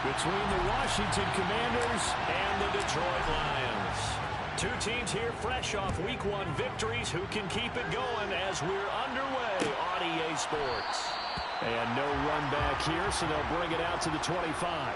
between the Washington Commanders and the Detroit Lions. Two teams here fresh off Week 1 victories. Who can keep it going as we're underway on EA Sports? And no run back here, so they'll bring it out to the 25.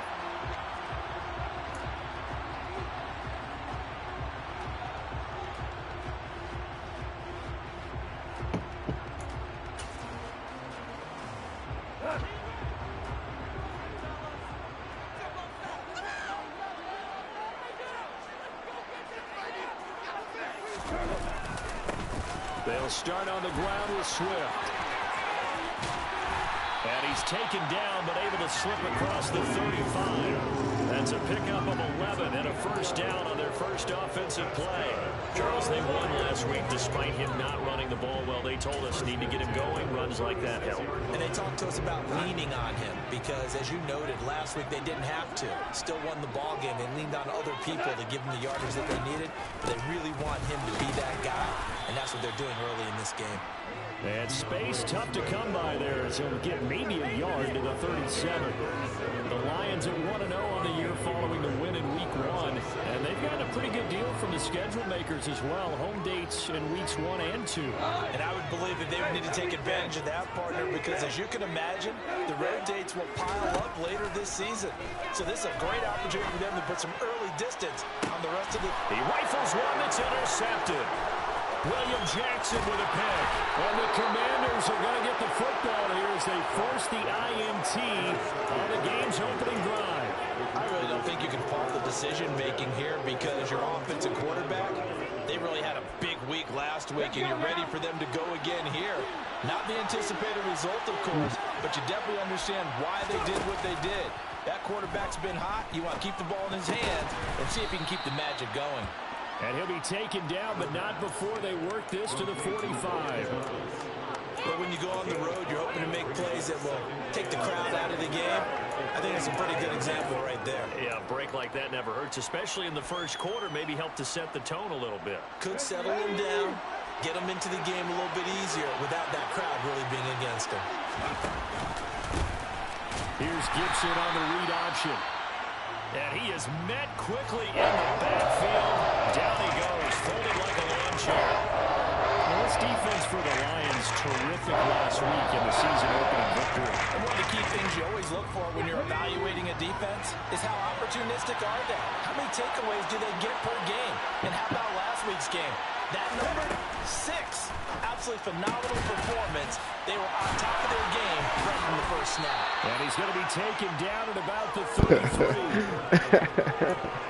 They'll start on the ground with Swift. And he's taken down, but able to slip across the 35. That's a pickup of 11 and a first down on their first offensive play. Charles, they won last week despite him not running the ball well. They told us need to get him going. Runs like that help. And they talked to us about leaning on him because, as you noted, last week they didn't have to. Still won the ball game. They leaned on other people to give them the yardage that they needed. But they really want him to be that guy, and that's what they're doing early in this game. And space tough to come by there, so he'll get maybe a yard to the 37. The Lions at 1-0 on the year following the win in Week 1. And they've gotten a pretty good deal from the schedule makers as well. Home dates in Weeks 1 and 2. And I would believe that they would need to take advantage of that, partner, because as you can imagine, the road dates will pile up later this season. So this is a great opportunity for them to put some early distance on the rest of the... He rifles one that's intercepted. William Jackson with a pick. And the Commanders are going to get the football here as they force the INT on the game's opening drive. I really don't think you can fault the decision-making here because your offensive quarterback, they really had a big week last week, and you're ready for them to go again here. Not the anticipated result, of course, but you definitely understand why they did what they did. That quarterback's been hot. You want to keep the ball in his hands and see if he can keep the magic going. And he'll be taken down, but not before they work this to the 45. But when you go on the road, you're hoping to make plays that will take the crowd out of the game. I think it's a pretty good example right there. Yeah, a break like that never hurts, especially in the first quarter. Maybe help to set the tone a little bit. Could settle him down, get him into the game a little bit easier without that crowd really being against him. Here's Gibson on the read option. And he is met quickly in the backfield. Down he goes, folded like a lawn chair. Well, this defense for the Lions, terrific last week in the season-opening victory. And one of the key things you always look for when you're evaluating a defense is how opportunistic are they? How many takeaways do they get per game? And how about last week's game? That number 6. Absolutely phenomenal performance. They were on top of their game right from the first snap. And he's going to be taken down at about the 33.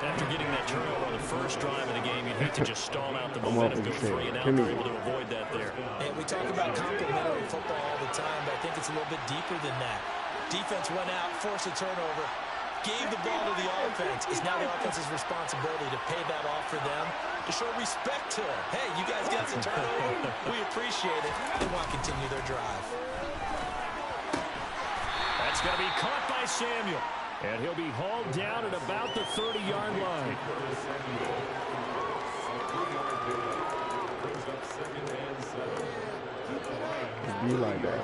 After getting that turnover on the first drive of the game, you'd hate to just stall out the momentum, go 3 and out. They're able to avoid that there. And we talk about complementary football all the time, but I think it's a little bit deeper than that. Defense went out, forced a turnover, gave the ball to the offense. It's now the offense's responsibility to pay that off for them, to show respect to them. Hey, you guys got some turnover. We appreciate it. They want to continue their drive. That's going to be caught by Samuel. And he'll be hauled down at about the 30-yard line. Be like that.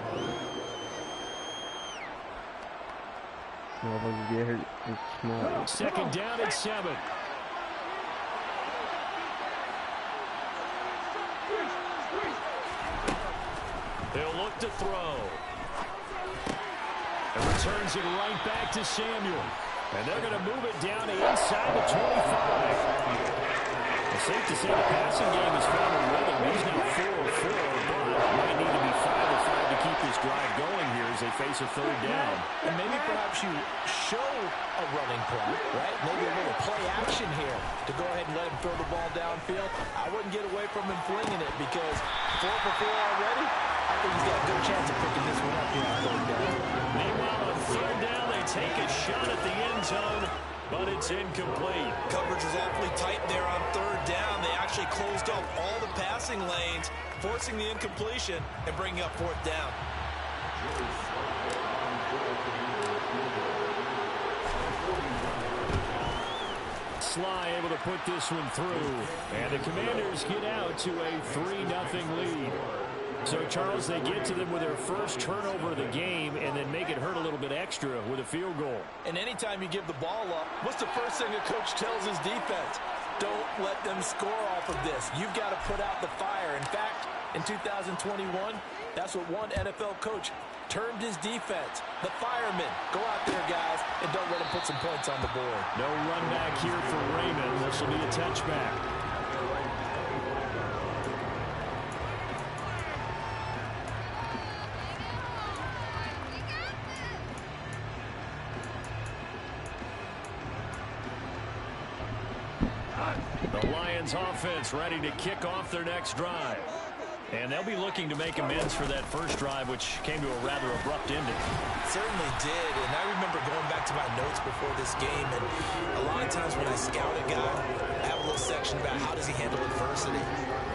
Motherfuckers get hurt. It's smart. Second down at 7. They'll look to throw. And returns it right back to Samuel. And they're going to move it down to inside the 25. It's safe to say the passing game has found a rhythm. He's now 4-4, but might need to be 5-5 to keep this drive going here as they face a third down. And maybe perhaps you show a running play, right? Maybe a little play action here to go ahead and let him throw the ball downfield. I wouldn't get away from him flinging it because 4-for-4 already. I think he's got a good chance of picking this one up here on third down. Meanwhile, on third down, they take a shot at the end zone, but it's incomplete. Coverage was awfully tight there on third down. They actually closed off all the passing lanes, forcing the incompletion and bringing up fourth down. Sly able to put this one through, and the Commanders get out to a 3-0 lead. So, Charles, they get to them with their first turnover of the game and then make it hurt a little bit extra with a field goal. And anytime you give the ball up, what's the first thing a coach tells his defense? Don't let them score off of this. You've got to put out the fire. In fact, in 2021, that's what one NFL coach termed his defense. The firemen. Go out there, guys, and don't let them put some points on the board. No run back here for Raymond. This will be a touchback. The Lions offense ready to kick off their next drive. And they'll be looking to make amends for that first drive, which came to a rather abrupt ending. Certainly did, and I remember going back to my notes before this game, and a lot of times when I scout a guy, I have a little section about how does he handle adversity.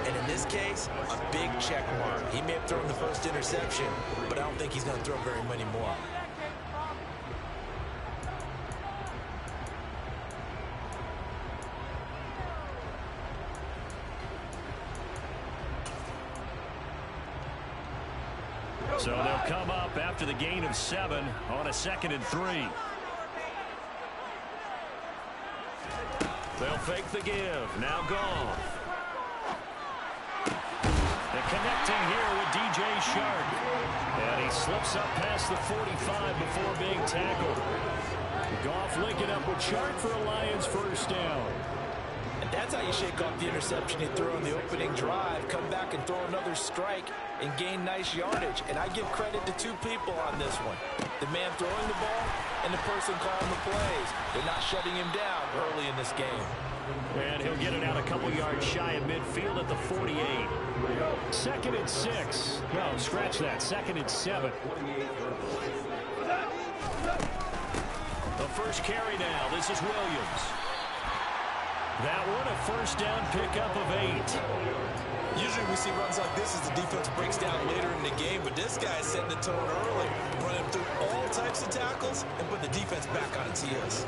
And in this case, a big check mark. He may have thrown the first interception, but I don't think he's going to throw very many more. So they'll come up after the gain of 7 on a 2nd and 3. They'll fake the give. Now Goff. And connecting here with DJ Shark. And he slips up past the 45 before being tackled. Goff linking up with Shark for a Lions first down. And that's how you shake off the interception he threw on the opening drive. Come back and throw another strike and gain nice yardage. And I give credit to two people on this one. The man throwing the ball and the person calling the plays. They're not shutting him down early in this game. And he'll get it out a couple yards shy of midfield at the 48. 2nd and 6. No, scratch that. 2nd and 7. The first carry now. This is Williams. That one a first down pickup of 8. Usually we see runs like this as the defense breaks down later in the game, but this guy is setting the tone early, running through all types of tackles and put the defense back on its heels.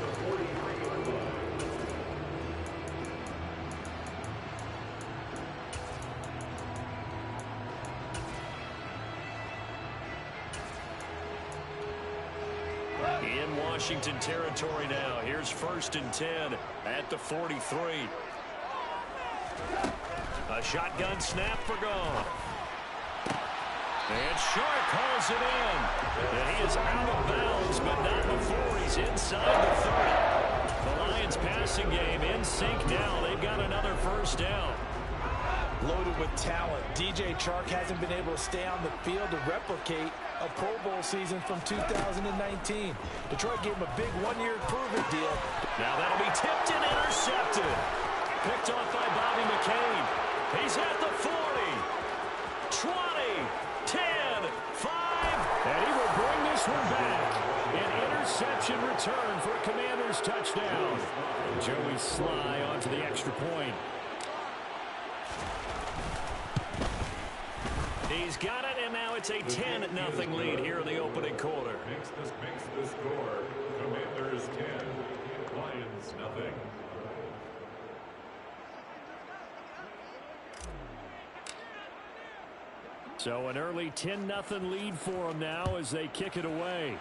In Washington territory now. Here's 1st and 10 at the 43. A shotgun snap for Goff. And Shark hauls it in. And he is out of bounds, but not before he's inside the 30. The Lions passing game in sync now. They've got another first down. Loaded with talent. DJ Chark hasn't been able to stay on the field to replicate a Pro Bowl season from 2019. Detroit gave him a big one-year improvement deal. Now that'll be tipped and intercepted. Picked off by Bobby McCain. He's at the 40, 20, 10, 5, and he will bring this one back. An interception return for a Commanders touchdown. Joey Sly onto the extra point. He's got it, and now it's a 10-0 lead here in the opening quarter. Makes the score. Commanders 10, Lions nothing. So an early 10-0 lead for them now as they kick it away.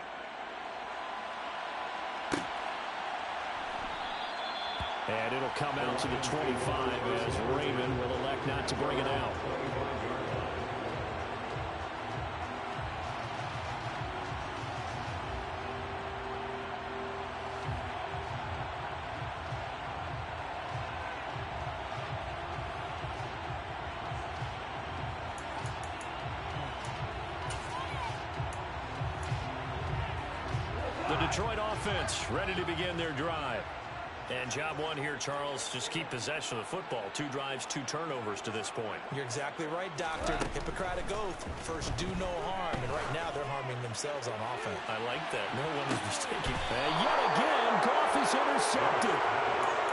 And it'll come out to the 25 as Raymond will elect not to bring it out. The Detroit offense ready to begin their drive. And job one here, Charles, just keep possession of the football. 2 drives, 2 turnovers to this point. You're exactly right, Doctor. Hippocratic oath. First, do no harm. And right now, they're harming themselves on offense. I like that. No one is mistaken. And yet again, Goff is intercepted.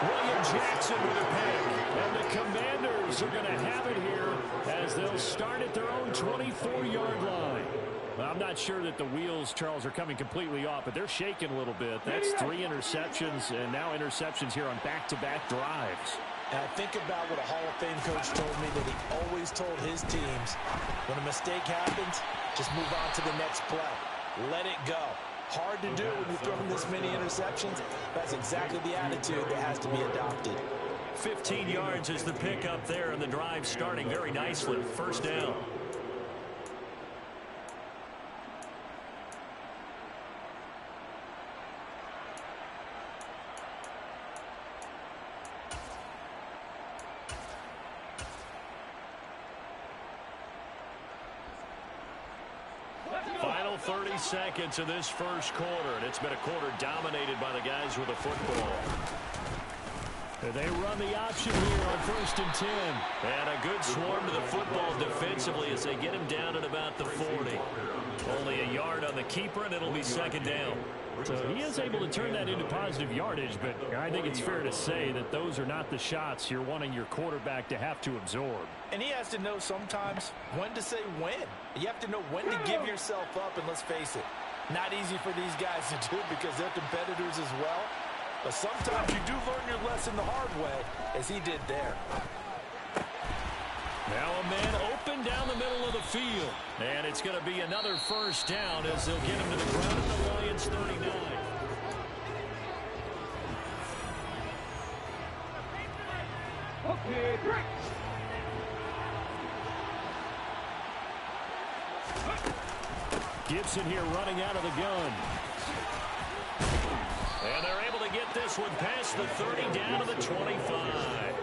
William Jackson with a pick. And the Commanders are going to have it here as they'll start at their own 24-yard line. Well, I'm not sure that the wheels, Charles, are coming completely off, but they're shaking a little bit. That's 3 interceptions, and now interceptions here on back-to-back drives. And I think about what a Hall of Fame coach told me, that he always told his teams, when a mistake happens, just move on to the next play. Let it go. Hard to do when you're throwing this many interceptions. That's exactly the attitude that has to be adopted. 15 yards is the pickup there, and the drive starting very nicely. First down. Final 30 seconds of this first quarter, and it's been a quarter dominated by the guys with the football. They run the option here on 1st and 10. And a good swarm to the football defensively as they get him down at about the 40. Only a yard on the keeper, and it'll be second down. So he is able to turn that into positive yardage, but I think it's fair to say that those are not the shots you're wanting your quarterback to have to absorb. And he has to know sometimes when to say when. You have to know when to give yourself up, and let's face it, not easy for these guys to do because they're competitors as well. But sometimes you do learn your lesson the hard way, as he did there. Now a man open down the middle of the field. And it's going to be another first down as they'll get him to the ground at the Lions 39. Okay, break. Gibson here running out of the gun. And they're able to get this one past the 30 down to the 25.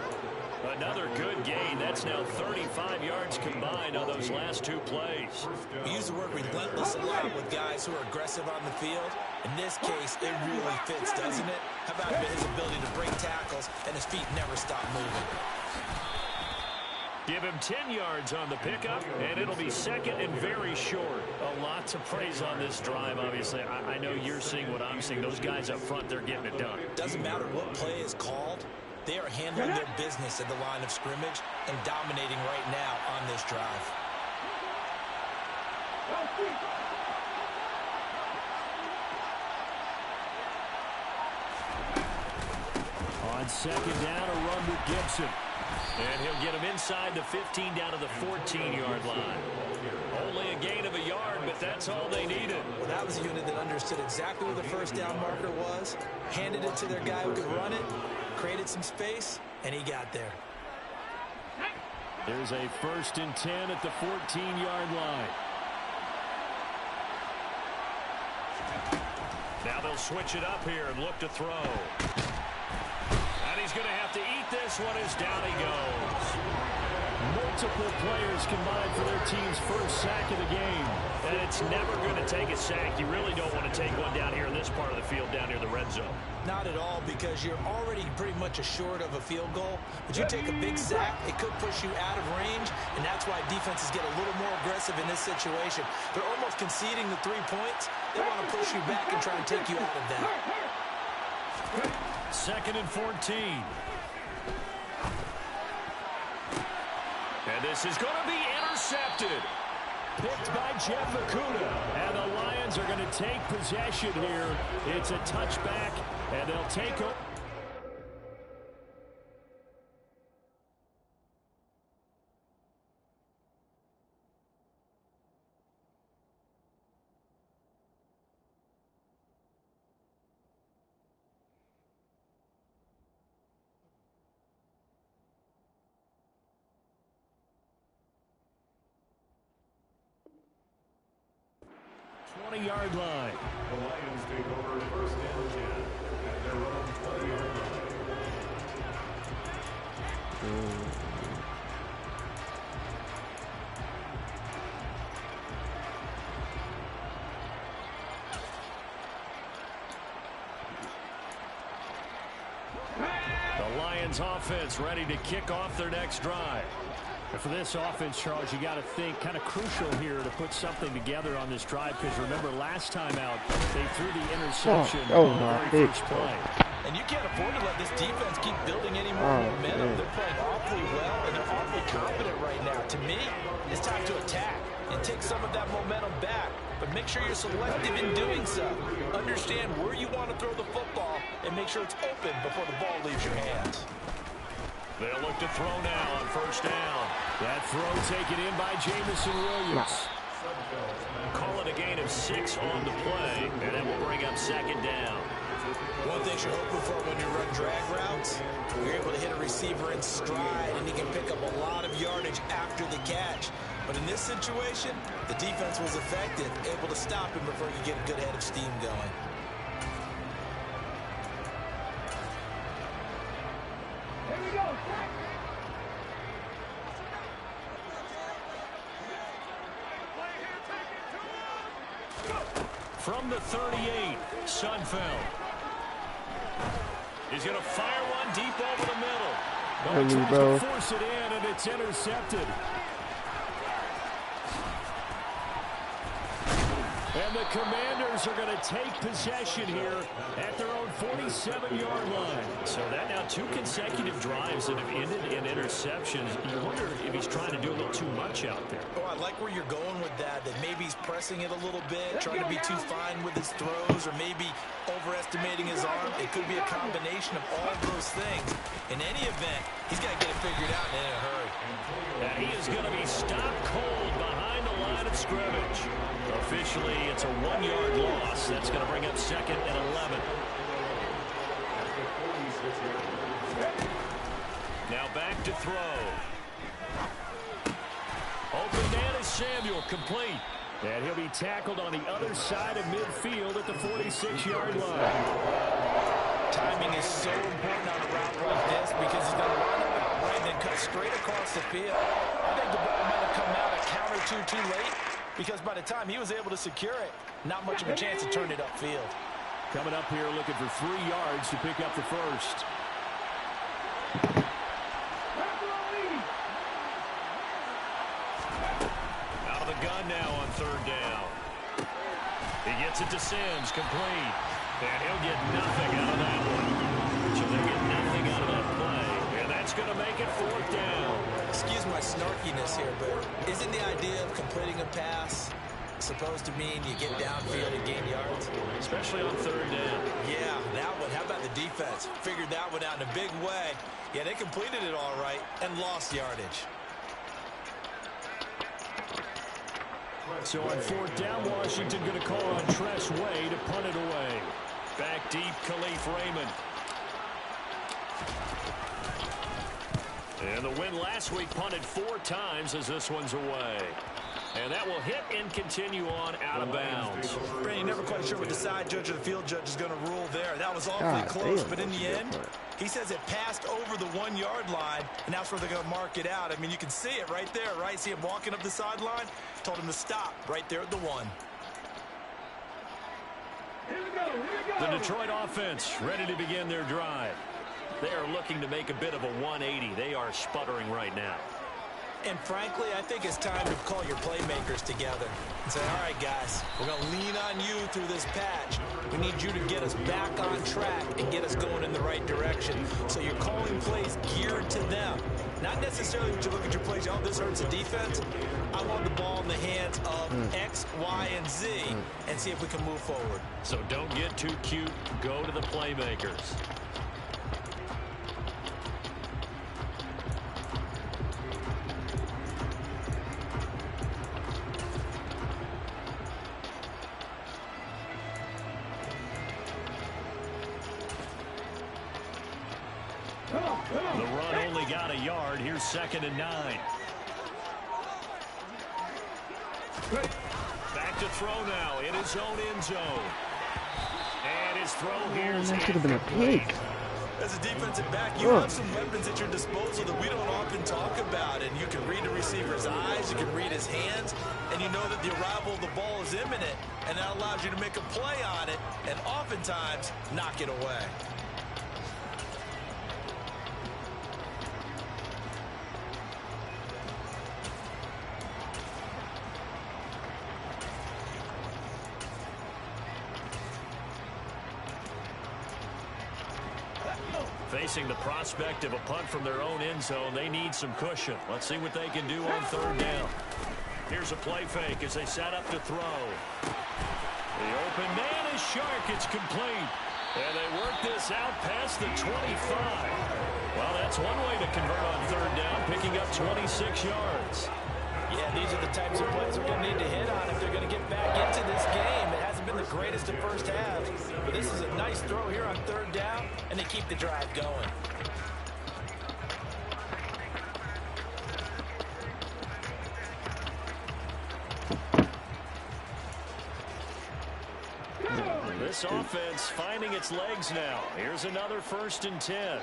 Another good gain. That's now 35 yards combined on those last two plays. We use the word relentless a lot with guys who are aggressive on the field. In this case, it really fits, doesn't it? How about his ability to break tackles and his feet never stop moving? Give him 10 yards on the pickup, and it'll be second and very short. A lot to praise on this drive, obviously. I know you're seeing what I'm seeing. Those guys up front, they're getting it done. Doesn't matter what play is called. They are handling their business at the line of scrimmage and dominating right now on this drive. On second down, a run with Gibson. And he'll get him inside the 15 down to the 14-yard line. Only a gain of a yard, but that's all they needed. Well, that was a unit that understood exactly where the first down marker was, handed it to their guy who could run it, created some space, and he got there. There's a 1st and 10 at the 14-yard line. Now they'll switch it up here and look to throw. And he's going to have to eat this one as down he goes. Multiple players combined for their team's first sack of the game. And it's never going to take a sack. You really don't want to take one down here in this part of the field, down near the red zone. Not at all, because you're already pretty much assured of a field goal. But you take a big sack, it could push you out of range, and that's why defenses get a little more aggressive in this situation. They're almost conceding the 3 points. They want to push you back and try and take you out of that. 2nd and 14. And this is going to be intercepted. Picked by Jeff Okudah. And the Lions are going to take possession here. It's a touchback, and they'll take it. Yard line. The Lions take over 1st and 10 at their own 20-yard line. The Lions offense ready to kick off their next drive. And for this offense, Charles, you got to think kind of crucial here to put something together on this drive, because remember last time out they threw the interception on the very first play. And you can't afford to let this defense keep building any more momentum. They're playing awfully well, and they're awfully confident right now. To me, it's time to attack and take some of that momentum back. But make sure you're selective in doing so. Understand where you want to throw the football and make sure it's open before the ball leaves your hands. They'll look to throw now on first down. That throw taken in by Jamison Williams. Call it a gain of 6 on the play, and that will bring up second down. One thing you're hoping for when you run drag routes, you're able to hit a receiver in stride, and he can pick up a lot of yardage after the catch. But in this situation, the defense was effective, able to stop him before he could get a good head of steam going. Here we go. From the 38, Sudfeld. He's going to fire one deep over the middle. But he tries to force it in, and it's intercepted. And the Commanders are going to take possession here at their own 47-yard line. So that now 2 consecutive drives that have ended in interceptions. You wonder if he's trying to do a little too much out there. Oh, I like where you're going with that maybe he's pressing it a little bit, trying to be too fine with his throws, or maybe overestimating his arm. It could be a combination of all those things. In any event, he's got to get it figured out in a hurry. And he is going to be stopped cold behind the line of scrimmage. Officially, it's a 1-yard loss. That's going to bring up second and 11. Now back to throw. Open man is Samuel, complete. And he'll be tackled on the other side of midfield at the 46-yard line. Timing is so important on a route like this because he's going to line up right and then cut straight across the field. I think the ball might have come out a count or two too late, because by the time he was able to secure it, not much of a chance to turn it upfield. Coming up here looking for 3 yards to pick up the first. Out of the gun now on third down. He gets it to Sims, complete. And he'll get nothing out of that one. So they get nothing out of that play. And that's going to make it 4th down. Excuse my snarkiness here, but isn't the idea of completing a pass supposed to mean you get downfield and gain yards? Especially on third down. Yeah, that one. How about the defense? Figured that one out in a big way. Yeah, they completed it all right and lost yardage. So on 4th down, Washington going to call on Tress Way to punt it away. Back deep, Khalif Raymond. And the win last week punted 4 times as this one's away. And that will hit and continue on out of bounds. Brandon, you're never quite sure what the side judge or the field judge is going to rule there. That was awfully close, but in the end, he says it passed over the 1-yard line, and that's where they're going to mark it out. I mean, you can see it right there, right? See him walking up the sideline? Told him to stop right there at the 1. The Detroit offense ready to begin their drive. They are looking to make a bit of a 180. They are sputtering right now. And frankly, I think it's time to call your playmakers together and say, all right, guys, we're going to lean on you through this patch. We need you to get us back on track and get us going in the right direction. So you're calling plays geared to them. Not necessarily when you look at your plays, oh, this hurts the defense. I want the ball in the hands of X, Y, and Z and see if we can move forward. So don't get too cute. Go to the playmakers. The run only got a yard. Here's 2nd and 9. Back to throw now in his own end zone. And his throw here is that should have been a pick. As a defensive back, you have some weapons at your disposal that we don't often talk about. And you can read the receiver's eyes, you can read his hands, and you know that the arrival of the ball is imminent. And that allows you to make a play on it and oftentimes knock it away. Facing the prospect of a punt from their own end zone, they need some cushion. Let's see what they can do on third down. Here's a play fake as they set up to throw. The open man is Shark. It's complete. And they work this out past the 25. Well, that's one way to convert on third down, picking up 26 yards. Yeah, these are the types of plays we're going to need to hit on if they're going to get back into this game. It hasn't been the greatest of first halves, but this is a nice throw here on third down, and they keep the drive going. This offense finding its legs now. Here's another 1st and 10.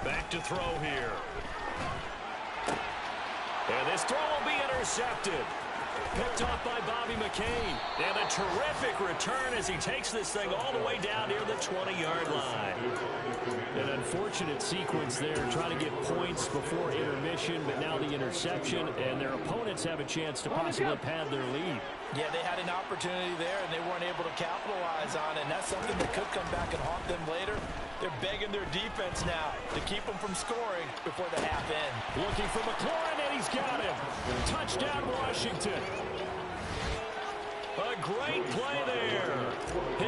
Back to throw here. And this throw will be intercepted. Picked off by Bobby McCain. And a terrific return as he takes this thing all the way down near the 20-yard line. An unfortunate sequence there, trying to get points before intermission, but now the interception, and their opponents have a chance to possibly pad their lead. Yeah, they had an opportunity there, and they weren't able to capitalize on it, and that's something that could come back and haunt them later. They're begging their defense now to keep them from scoring before the half end. Looking for McLaurin, and he's got him. Touchdown, Washington. A great play there.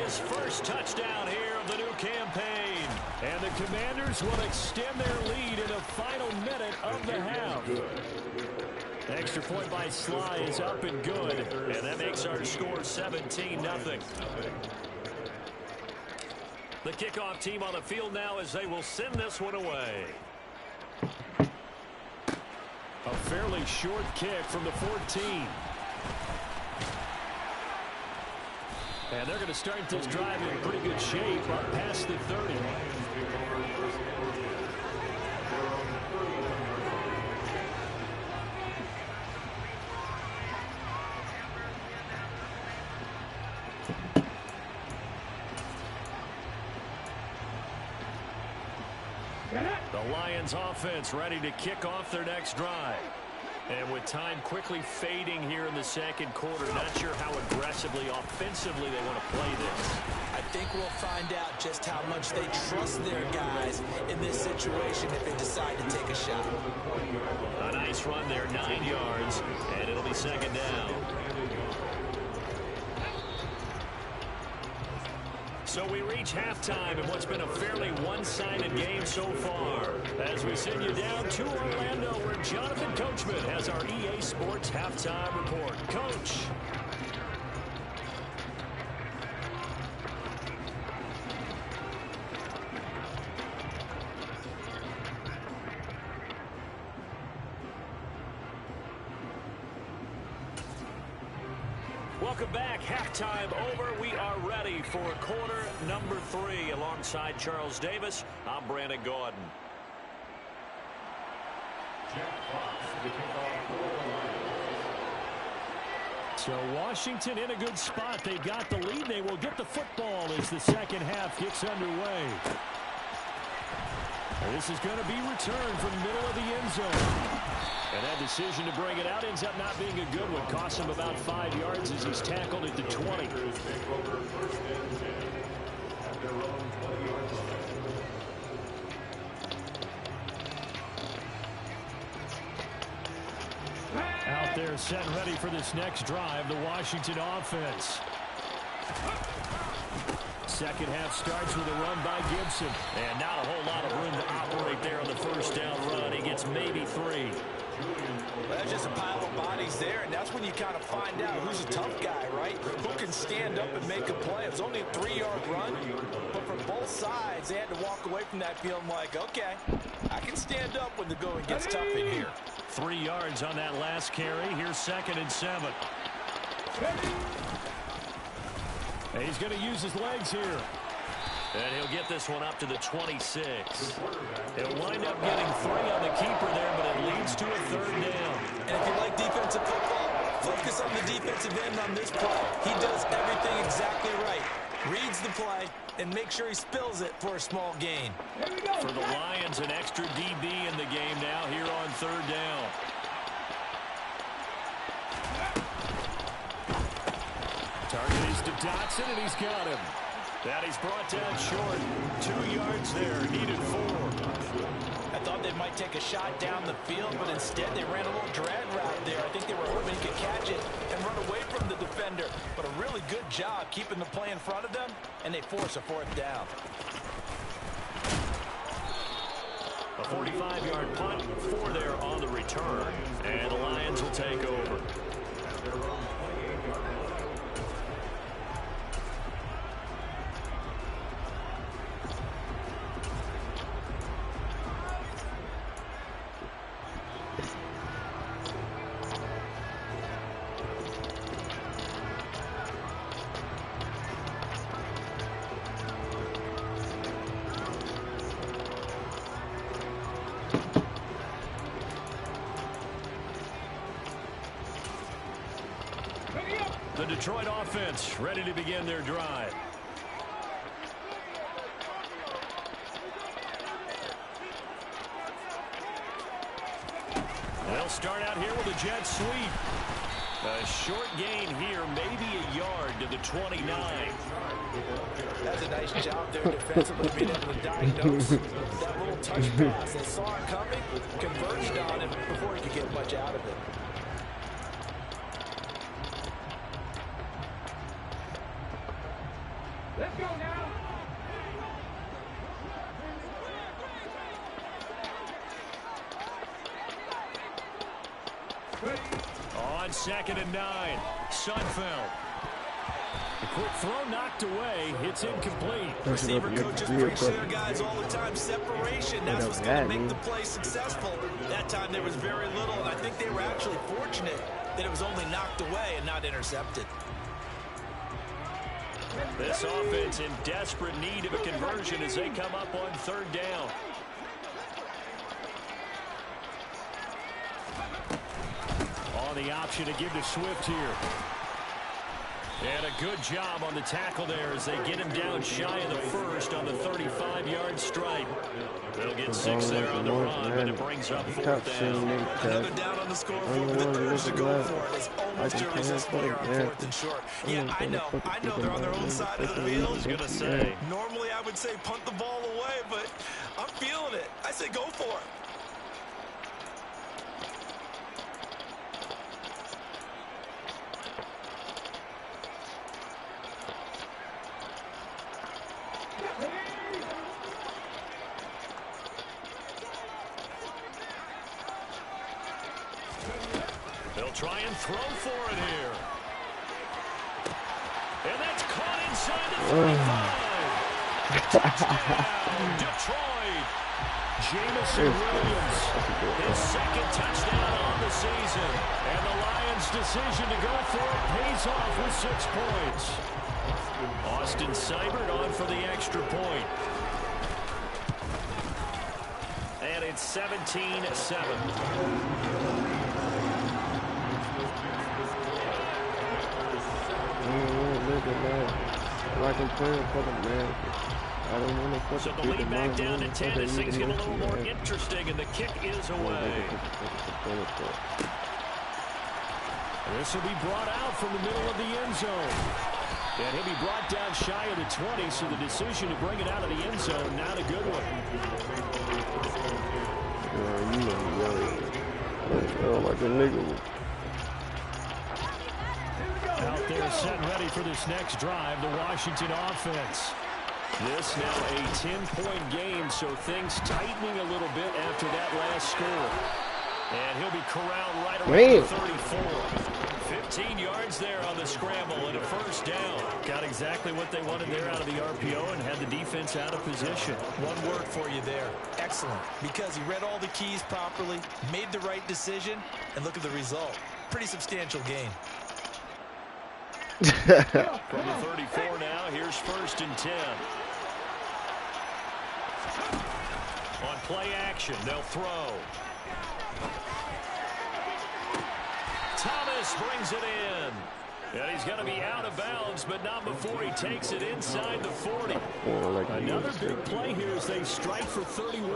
His first touchdown here of the new campaign. And the Commanders will extend their lead in the final minute of the half. The extra point by Sly is up and good. And that makes our score 17-0. The kickoff team on the field now as they will send this one away. A fairly short kick from the 14. And they're going to start this drive in pretty good shape up past the 30. The Lions offense ready to kick off their next drive. And with time quickly fading here in the second quarter, not sure how aggressively, offensively they want to play this. I think we'll find out just how much they trust their guys in this situation if they decide to take a shot. A nice run there, 9 yards, and it'll be second down. So we reach halftime in what's been a fairly one-sided game so far. As we send you down to Orlando, where Jonathan Coachman has our EA Sports Halftime Report. Coach. Welcome back. Halftime over. We are ready for quarter number 3. Alongside Charles Davis, I'm Brandon Gordon. So Washington in a good spot. They've got the lead. They will get the football as the second half gets underway. This is going to be returned from the middle of the end zone. And that decision to bring it out ends up not being a good one. Costs him about 5 yards as he's tackled at the 20. Out there set and ready for this next drive, the Washington offense. Second half starts with a run by Gibson. And not a whole lot of room to operate there on the first down run. He gets maybe 3. Well, that's just a pile of bodies there, and that's when you kind of find out who's a tough guy, right? Who can stand up and make a play. It was only a 3-yard run, but for both sides, they had to walk away from that feeling like, okay, I can stand up when the going gets tough in here. 3 yards on that last carry. Here's 2nd and 7. And he's going to use his legs here. And he'll get this one up to the 26. He'll wind up getting 3 on the keeper there, but it leads to a 3rd down. And if you like defensive football, focus on the defensive end on this play. He does everything exactly right. Reads the play and make sure he spills it for a small gain. For the Lions, an extra DB in the game now here on 3rd down. Target is to Dotson, and he's got him. That he's brought down short. 2 yards there. Needed 4. I thought they they might take a shot down the field, but instead they ran a little drag route there. I think they were hoping he could catch it and run away from the defender. But a really good job keeping the play in front of them, and they force a 4th down. A 45-yard punt, 4 there on the return, and the Lions will take over. The Detroit offense ready to begin their drive. They'll start out here with a jet sweep. A short gain here, maybe a yard to the 29. That's a nice job there defensively, being able to diagnose that little touch pass. They saw it coming, converged on it before he could get much out of it. Let's go now. On 2nd and 9, Sudfeld. The quick throw knocked away. It's incomplete. Receiver coaches preach their guys all the time. Separation, that's what's going to make the play successful. That time there was very little, and I think they were actually fortunate that it was only knocked away and not intercepted. This offense in desperate need of a conversion as they come up on 3rd down. On the option to give to Swift here. And a good job on the tackle there as they get him down shy of the first on the 35-yard stripe. They'll get 6 there on the run, but it brings up 4th down. Another down on the scoreboard with the urge to go for it. It's almost irresistible here on 4th and short. Yeah, I know they're on their own side of the field. I was going to say. Normally I would say punt the ball away, but I'm feeling it. I say go for it. They'll try and throw for it here. And that's caught inside the 35. Touchdown, Detroit. Jamison Williams, his 2nd touchdown on the season. And the Lions' decision to go for it pays off with 6 points. Austin Seibert on for the extra point. And it's 17-7. Like I'm playing for the man. I don't want to put so the lead back down to 10 as things get a little more interesting, and the kick is away. This will be brought out from the middle of the end zone. And he'll be brought down shy of the 20, so the decision to bring it out of the end zone, not a good one. Like a nigga. Out there set and ready for this next drive, the Washington offense. This now a 10-point game, so things tightening a little bit after that last score. And he'll be corralled right around the 34. 15 yards there on the scramble and a 1st down. Got exactly what they wanted there out of the RPO and had the defense out of position. One word for you there. Excellent. Because he read all the keys properly, made the right decision, and look at the result. Pretty substantial gain. From the 34 now, here's 1st and 10. On play action, they'll throw. Thomas brings it in. And he's going to be out of bounds, but not before he takes it inside the 40. Another big play here as they strike for 31.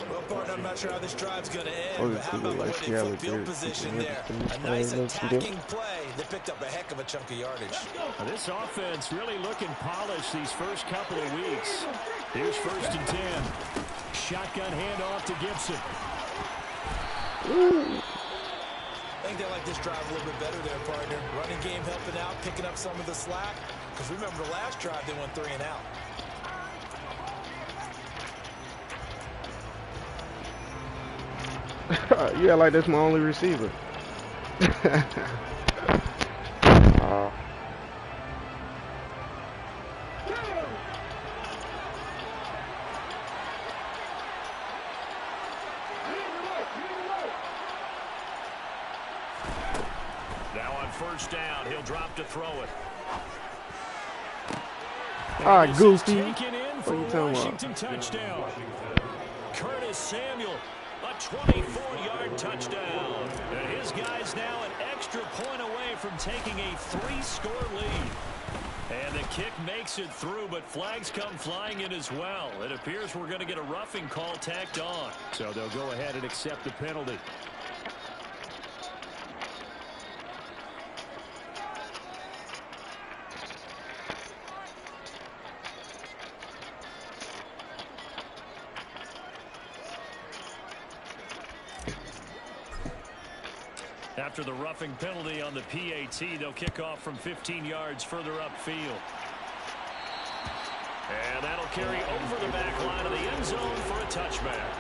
Well, partner, I'm not sure how this drive's going to end, but how about the way they put field position there? A nice attacking play that picked up a heck of a chunk of yardage. This offense really looking polished these first couple of weeks. Here's 1st and 10. Shotgun handoff to Gibson. Ooh. I think they like this drive a little bit better there, partner. Running game helping out, picking up some of the slack. Because remember the last drive, they went 3 and out. Yeah, like that's my only receiver. Now on first down, he'll drop to throw it. Ah, goofy. Taken in for What a you talking Washington touchdown. Curtis Samuel, a 24-yard touchdown. And his guy's now an extra point away from taking a 3-score lead. And the kick makes it through, but flags come flying in as well. It appears we're going to get a roughing call tacked on. So they'll go ahead and accept the penalty. After the roughing penalty on the PAT, they'll kick off from 15 yards further upfield. And that'll carry over the back line of the end zone for a touchback.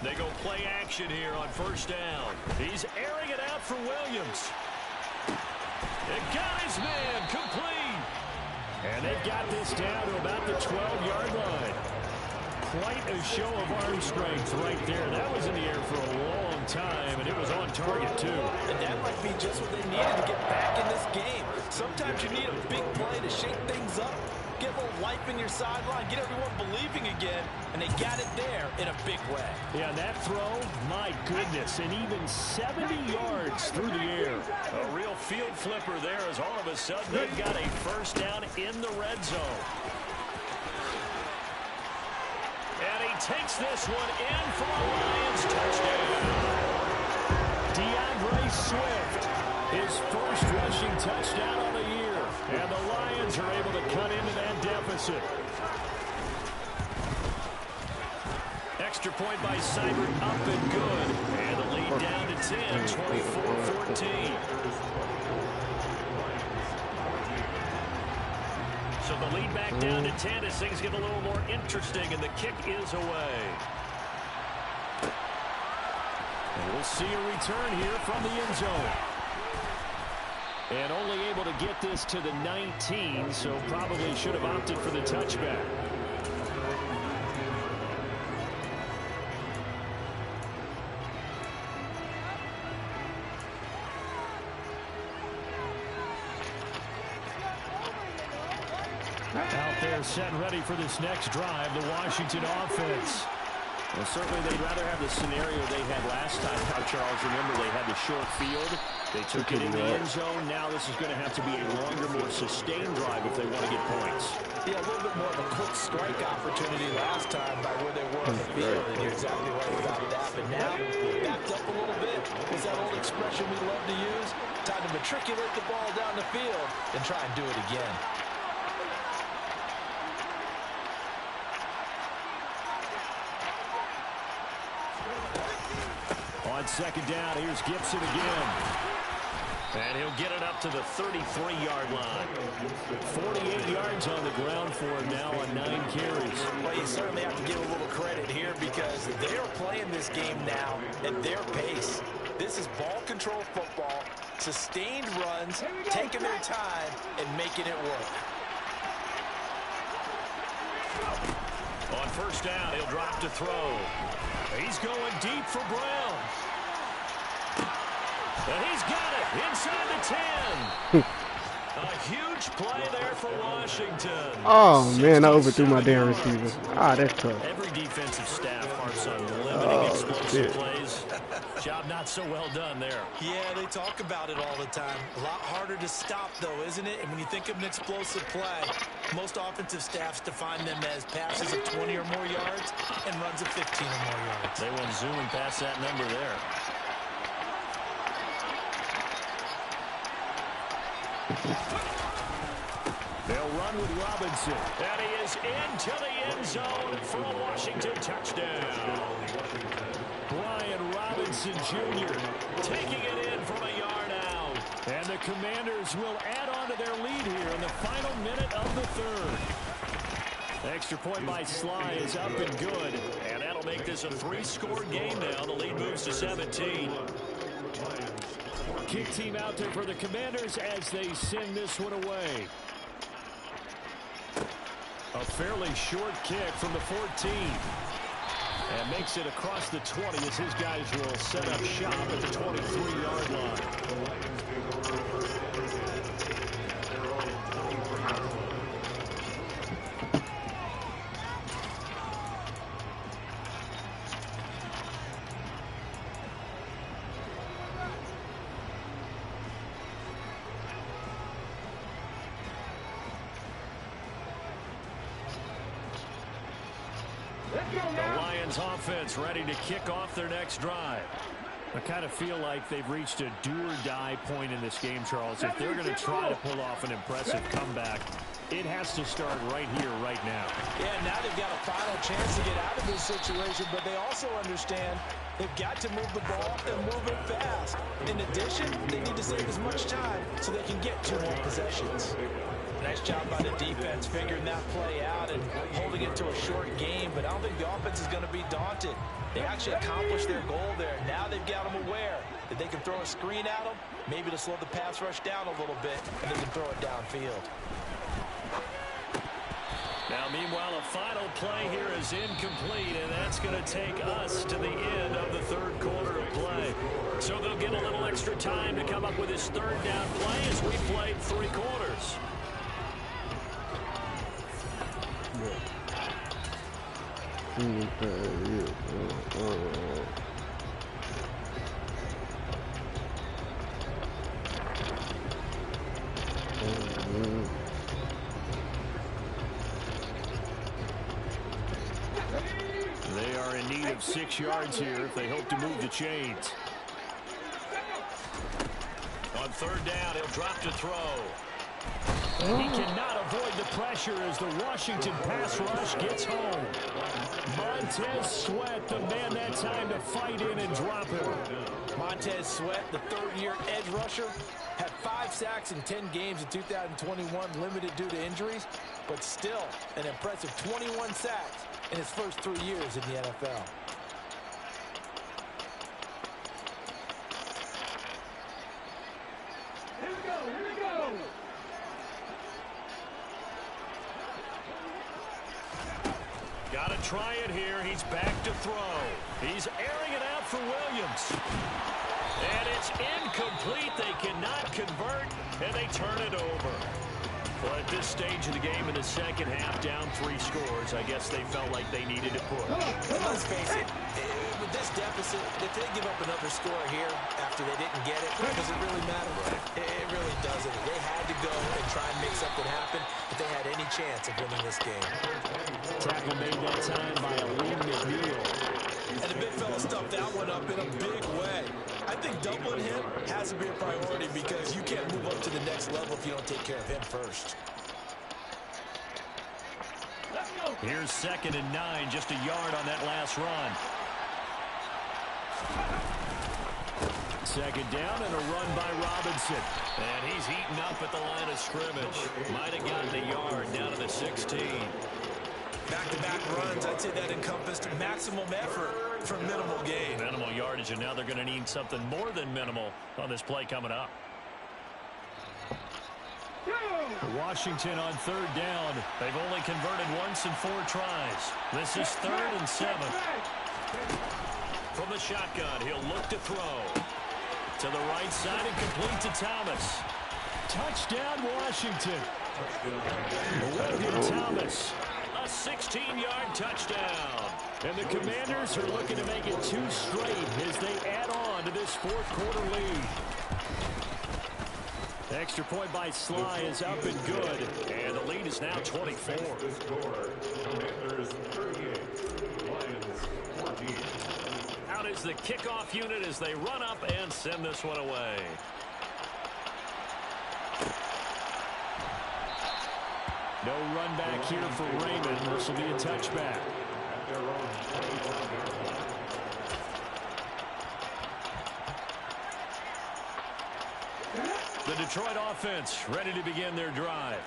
They go play action here on first down. He's airing it out for Williams. It got his man complete. And they've got this down to about the 12-yard line. Quite a show of arm strength right there. That was in the air for a long time, and it was on target, too. And that might be just what they needed to get back in this game. Sometimes you need a big play to shake things up, get a little life in your sideline, get everyone believing again, and they got it there in a big way. Yeah, that throw, my goodness, and even 70 yards through the air. A real field flipper there as all of a sudden they've got a first down in the red zone. And he takes this one in for a Lions touchdown. DeAndre Swift, his first rushing touchdown of the year. And the Lions are able to cut into that deficit. Extra point by Seibert, up and good. And the lead down to 10, 24-14. So the lead back down to 10 as things get a little more interesting, and the kick is away. And we'll see a return here from the end zone. And only able to get this to the 19, so probably should have opted for the touchback. Out there set and ready for this next drive, the Washington offense. Well, certainly they'd rather have the scenario they had last time. Now, Charles, remember they had the short field. They took it in the end zone. Now this is going to have to be a longer, more sustained drive if they want to get points. Yeah, a little bit more of a quick strike opportunity last time by where they were on the field. And you're exactly right about that. But now, backed up a little bit. What's that old expression we love to use? Time to matriculate the ball down the field and try and do it again. On second down, here's Gibson again. And he'll get it up to the 33-yard line. 48 yards on the ground for him now on 9 carries. Well, you certainly have to give a little credit here because they're playing this game now at their pace. This is ball control football, sustained runs, taking their time, and making it work. On first down, he'll drop to throw. He's going deep for Brown. And he's got it inside the 10. A huge play there for Washington. Oh, man, I overthrew my damn receiver. Ah, that's tough. Every defensive staff harps on limiting explosive plays. Job not so well done there. Yeah, they talk about it all the time. A lot harder to stop, though, isn't it? And when you think of an explosive play, most offensive staffs define them as passes of 20 or more yards and runs of 15 or more yards. They went zooming past that number there. They'll run with Robinson. And he is into the end zone for a Washington touchdown. Brian Robinson Jr. taking it in from a yard out. And the Commanders will add on to their lead here in the final minute of the third. Extra point by Sly is up and good. And that'll make this a 3-score game now. The lead moves to 17. Kick team out there for the Commanders as they send this one away. A fairly short kick from the 14. And makes it across the 20 as his guys will set up shop at the 23-yard line. The Lions offense ready to kick off their next drive. I kind of feel like they've reached a do-or-die point in this game, Charles. If they're going to try to pull off an impressive comeback, it has to start right here, right now. Yeah, now they've got a final chance to get out of this situation, but they also understand they've got to move the ball and move it fast. In addition, they need to save as much time so they can get 2 more possessions. Nice job by the defense figuring that play out and holding it to a short game, but I don't think the offense is going to be daunted. They actually accomplished their goal there. Now they've got them aware that they can throw a screen at them, maybe to slow the pass rush down a little bit, and they can throw it downfield. Now, meanwhile, a final play here is incomplete, and that's going to take us to the end of the third quarter of play. So they'll get a little extra time to come up with this third down play as we played 3 quarters. They are in need of 6 yards here if they hope to move the chains. On third down, he'll drop to throw. And he cannot avoid the pressure as the Washington pass rush gets home. Montez Sweat, the man that time to fight in and drop him. Montez Sweat, the third-year edge rusher, had 5 sacks in 10 games in 2021, limited due to injuries, but still an impressive 21 sacks in his first 3 years in the NFL. Here we go, here we go. Got to try it here. He's back to throw. He's airing it out for Williams. And it's incomplete. They cannot convert, and they turn it over. Well, at this stage of the game in the second half, down 3 scores, I guess they felt like they needed to push. And let's face it, with this deficit, if they give up another score here after they didn't get it, does it really matter? It really doesn't. They had to go and try and make something happen if they had any chance of winning this game. Tackle made that time by Aleem McNeil. And the big fella stuffed that one up in a big way. I think doubling him has to be a priority because you can't move up to the next level if you don't take care of him first. Here's 2nd and 9, just a yard on that last run. 2nd down and a run by Robinson. And he's heating up at the line of scrimmage. Might have gotten a yard down to the 16. Back-to-back runs, I'd say that encompassed maximum effort for minimal gain. Minimal yardage, and now they're going to need something more than minimal on this play coming up. Washington on 3rd down. They've only converted once in 4 tries. This is 3rd and 7. From the shotgun, he'll look to throw. To the right side and complete to Thomas. Touchdown, Washington. Logan Thomas, a 16-yard touchdown. And the Commanders are looking to make it 2 straight as they add on to this fourth quarter lead. The extra point by Sly is up and good, and the lead is now 24. Commanders 38, Lions 14. Out is the kickoff unit as they run up and send this one away. No run back here for Raymond. This will be a touchback. At their own 21-yard line. The Detroit offense ready to begin their drive.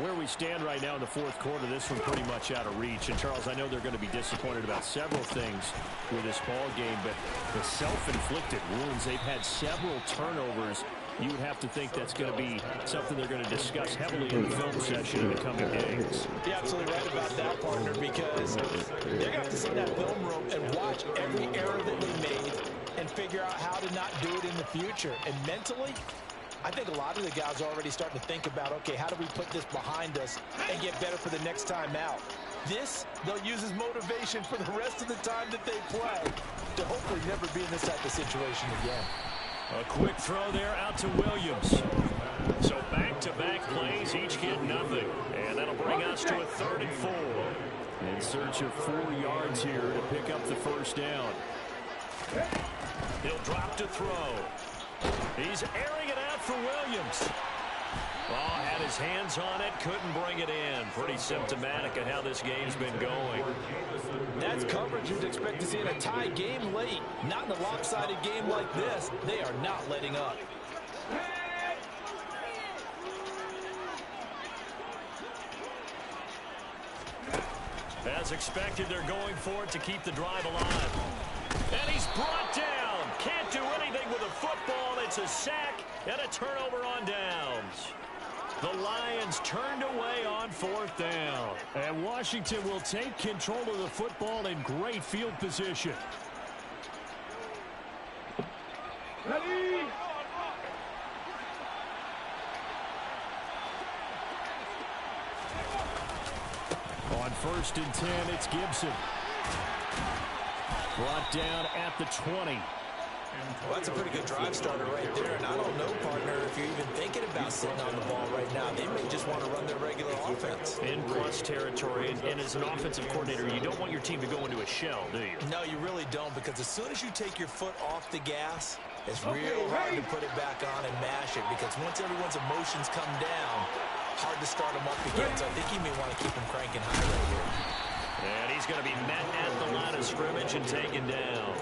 Where we stand right now in the fourth quarter, this one pretty much out of reach. And, Charles, I know they're going to be disappointed about several things with this ball game, but the self-inflicted wounds, they've had several turnovers. You would have to think that's going to be something they're going to discuss heavily in the film session in the coming days. You're absolutely right about that, partner, because they're going to have to sit in that film room and watch every error that they made and figure out how to not do it in the future. And mentally, I think a lot of the guys are already starting to think about, okay, how do we put this behind us and get better for the next time out? This, they'll use as motivation for the rest of the time that they play to hopefully never be in this type of situation again. A quick throw there out to Williams. So back-to-back plays, each get nothing. And that'll bring us to a 3rd and 4. In search of 4 yards here to pick up the first down. He'll drop to throw. He's airing it out for Williams. Oh, had his hands on it, couldn't bring it in. Pretty symptomatic of how this game's been going. That's coverage you'd expect to see in a tie game late. Not in a lopsided game like this. They are not letting up. As expected, they're going for it to keep the drive alive. And he's brought down. Can't do anything with a football. It's a sack and a turnover on downs. The Lions turned away on 4th down. And Washington will take control of the football in great field position. Ready? On 1st and 10, it's Gibson. Brought down at the 20. Well, that's a pretty good drive starter right there. And I don't know, partner, if you're even thinking about sitting on the ball right now. They may just want to run their regular offense. In plus territory, and as an offensive coordinator, you don't want your team to go into a shell, do you? No, you really don't, because as soon as you take your foot off the gas, it's real hard to put it back on and mash it, because once everyone's emotions come down, hard to start them up again. So I think you may want to keep them cranking high right here. And he's going to be met at the line of scrimmage and taken down.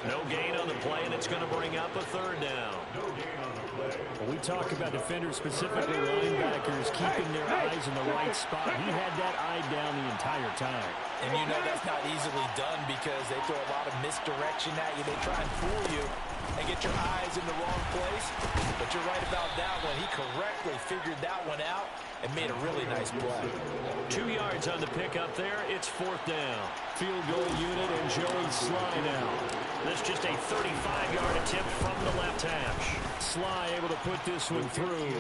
No gain on the play, and it's going to bring up a 3rd down. When we talk about defenders, specifically linebackers, keeping their eyes in the right spot, he had that eye down the entire time. And you know that's not easily done because they throw a lot of misdirection at you. They try and fool you and get your eyes in the wrong place. But you're right about that one. He correctly figured that one out and made a really nice play. 2 yards on the pickup there. It's 4th down. Field goal unit and Joey Sly now. This just a 35-yard attempt from the left hash. Sly able to put this one through.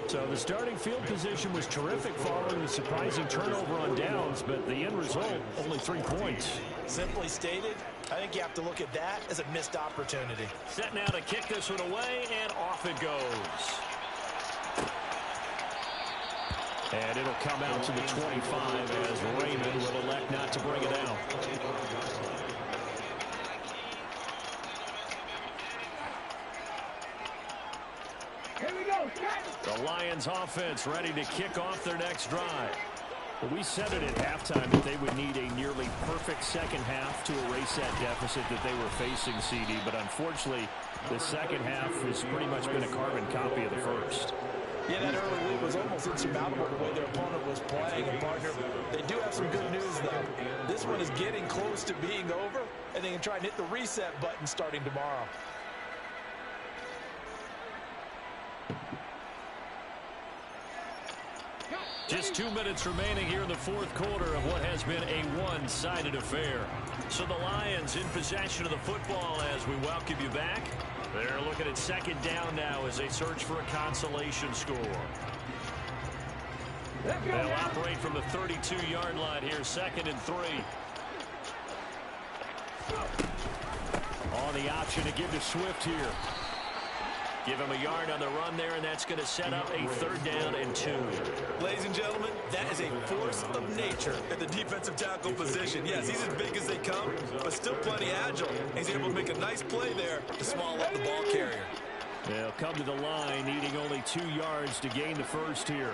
So the starting field position was terrific following the surprising turnover on downs, but the end result, only 3 points. Simply stated, I think you have to look at that as a missed opportunity. Set now to kick this one away, and off it goes. And it'll come out to the 25 as Raymond will elect not to bring it out. The Lions offense ready to kick off their next drive. Well, we said it at halftime that they would need a nearly perfect second half to erase that deficit that they were facing, CD. But unfortunately, the second half has pretty much been a carbon copy of the first. Yeah, that early lead was almost insurmountable the way their opponent was playing. And, partner, they do have some good news, though. This one is getting close to being over, and they can try and hit the reset button starting tomorrow. Just 2 minutes remaining here in the fourth quarter of what has been a one-sided affair. So the Lions in possession of the football as we welcome you back. They're looking at second down now as they search for a consolation score. They'll operate from the 32-yard line here, 2nd and 3. On the option to give to Swift here. Give him a yard on the run there, and that's going to set up a 3rd down and 2. Ladies and gentlemen, that is a force of nature at the defensive tackle position. Yes, he's as big as they come, but still plenty agile. He's able to make a nice play there to swallow up the ball carrier. They'll come to the line, needing only 2 yards to gain the first here.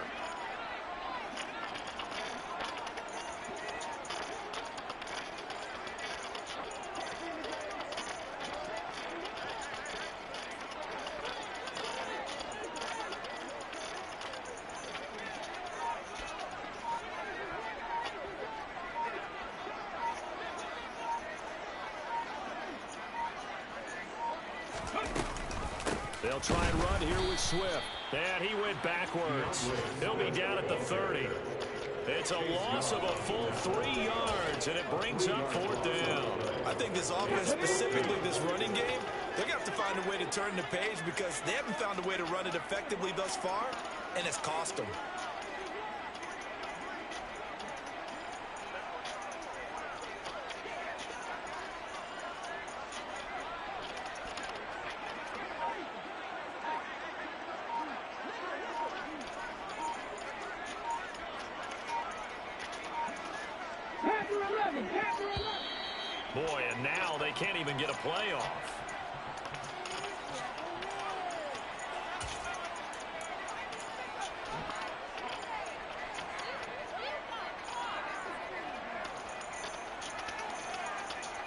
They'll try and run here with Swift. And he went backwards. He'll be down at the 30. It's a loss of a full 3 yards, and it brings up 4th down. I think this offense, specifically this running game, they're going to have to find a way to turn the page because they haven't found a way to run it effectively thus far, and it's cost them. Boy, and now they can't even get a play off.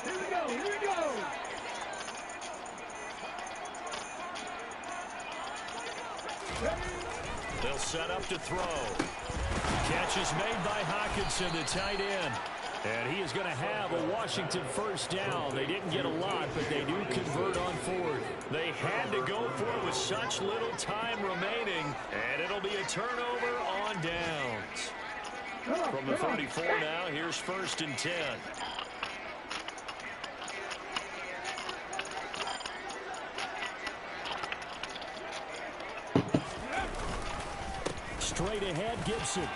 Here we go, here we go. They'll set up to throw. Catch is made by Hockenson, the tight end. And he is going to have a Washington 1st down. They didn't get a lot, but they do convert on 4th. They had to go for it with such little time remaining, and it'll be a turnover on downs. From the 34 now, here's 1st and 10. Straight ahead, Gibson.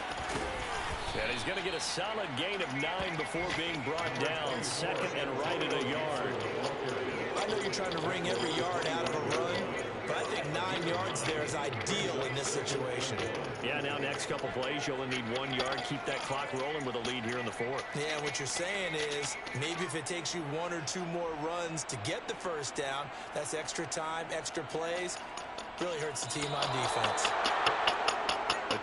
And he's going to get a solid gain of 9 before being brought down. 2nd and right at a yard. I know you're trying to wring every yard out of a run, but I think 9 yards there is ideal in this situation. Yeah, now next couple plays, you'll only need 1 yard. Keep that clock rolling with a lead here in the 4th. Yeah, what you're saying is maybe if it takes you 1 or 2 more runs to get the 1st down, that's extra time, extra plays. Really hurts the team on defense.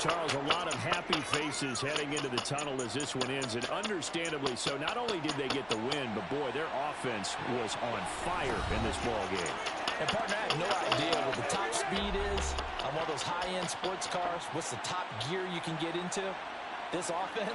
Charles, a lot of happy faces heading into the tunnel as this one ends, and understandably so. Not only did they get the win, but boy, their offense was on fire in this ball game. And partner, I have no idea what the top speed is on one of those high-end sports cars. What's the top gear you can get into? This offense